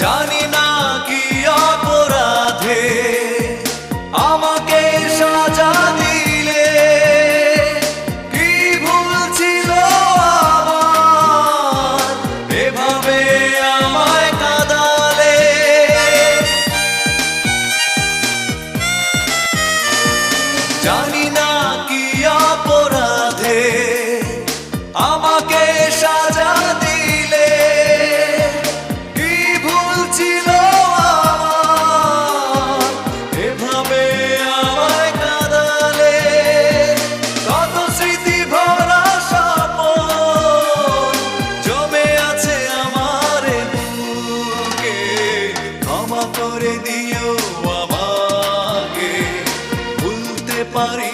জানি না কি অপরাধে আমাকে সাজা দিলে, কি ভুল ছিল আমার এভাবে আমায় কাঁদালে। জানি না কি অপরাধে আমাকে সাজা দিলে, কি ভুল ছিল আমার এভাবে আমায় কাঁদালে। কত স্মৃতি ভরা স্বপ্ন জমে আছে আমার বুকে, ক্ষমা করে দিও আমাকে, ভুলতে পারি